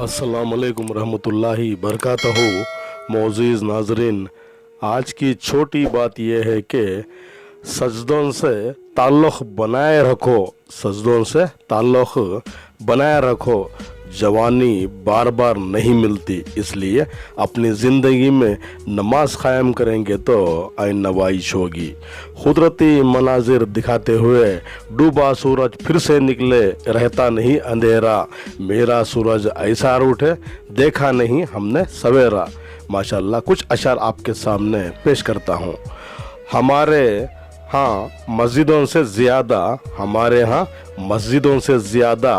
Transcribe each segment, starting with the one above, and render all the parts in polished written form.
अस्सलामुअलैकुम रहमतुल्लाहि बरकातहू। मोअज़्ज़िज़ नाज़रीन, आज की छोटी बात यह है कि सजदों से ताल्लुक़ बनाए रखो, सजदों से ताल्लुक़ बनाए रखो। जवानी बार बार नहीं मिलती, इसलिए अपनी ज़िंदगी में नमाज क़ायम करेंगे तो आइन नवाइश होगी। कुदरती मनाजिर दिखाते हुए डूबा सूरज फिर से निकले, रहता नहीं अंधेरा, मेरा सूरज ऐसा उठे देखा नहीं हमने सवेरा। माशाअल्लाह, कुछ अशआर आपके सामने पेश करता हूँ। हमारे यहाँ मस्जिदों से ज़्यादा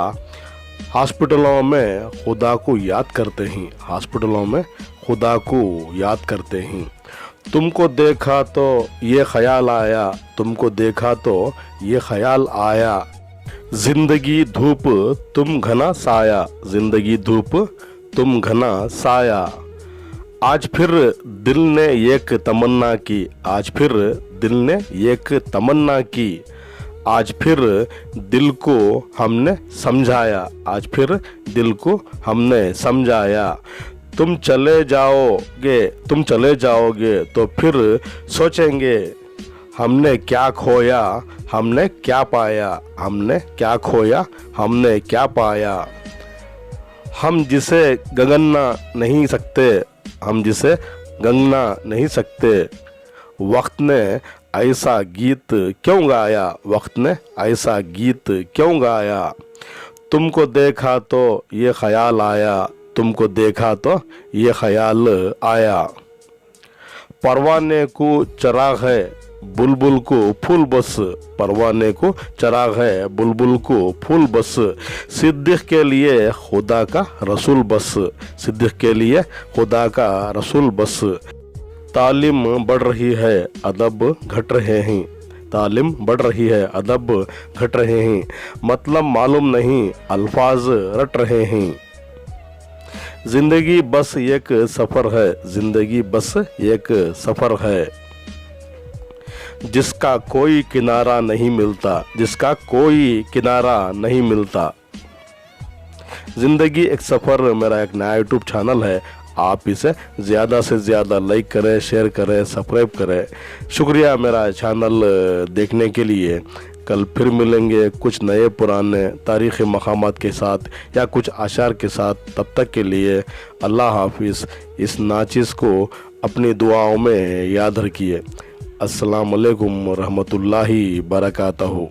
हॉस्पिटलों में खुदा को याद करते हैं, हॉस्पिटलों में खुदा को याद करते हैं। तुमको देखा तो ये ख्याल आया, तुमको देखा तो ये ख्याल आया, ज़िंदगी धूप तुम घना साया, ज़िंदगी धूप तुम घना साया। आज फिर दिल ने एक तमन्ना की, आज फिर दिल ने एक तमन्ना की, आज फिर दिल को हमने समझाया, आज फिर दिल को हमने समझाया। तुम चले जाओगे तो फिर सोचेंगे हमने क्या खोया, हमने क्या पाया, हमने क्या खोया, हमने क्या पाया। हम जिसे गंगना नहीं सकते, हम जिसे गंगना नहीं सकते, वक्त ने ऐसा गीत क्यों गाया, वक्त ने ऐसा गीत क्यों गाया। तुमको देखा तो ये ख्याल आया, तुमको देखा तो ये ख्याल आया। परवाने को चराग है, बुलबुल को फूल बस, परवाने को चराग है, बुलबुल को फूल बस, सिद्दीक़ के लिए खुदा का रसूल बस, सिद्दीक़ के लिए खुदा का रसूल बस। तालीम बढ़ रही है, अदब घट रहे हैं, तालीम बढ़ रही है, अदब घट रहे हैं, मतलब मालूम नहीं अल्फाज रट रहे हैं। ज़िंदगी बस एक सफ़र है, ज़िंदगी बस एक सफ़र है, जिसका कोई किनारा नहीं मिलता, जिसका कोई किनारा नहीं मिलता। ज़िंदगी एक सफ़र मेरा एक नया यूट्यूब चैनल है, आप इसे ज़्यादा से ज़्यादा लाइक करें, शेयर करें, सब्सक्राइब करें। शुक्रिया मेरा चैनल देखने के लिए। कल फिर मिलेंगे कुछ नए पुराने तारीख़ी मक़ामात के साथ या कुछ अशार के साथ। तब तक के लिए अल्लाह हाफिज़। इस नाचिज़ को अपनी दुआओं में याद रखिए। अस्सलामु अलैकुम रहमतुल्लाहि बरकातहू।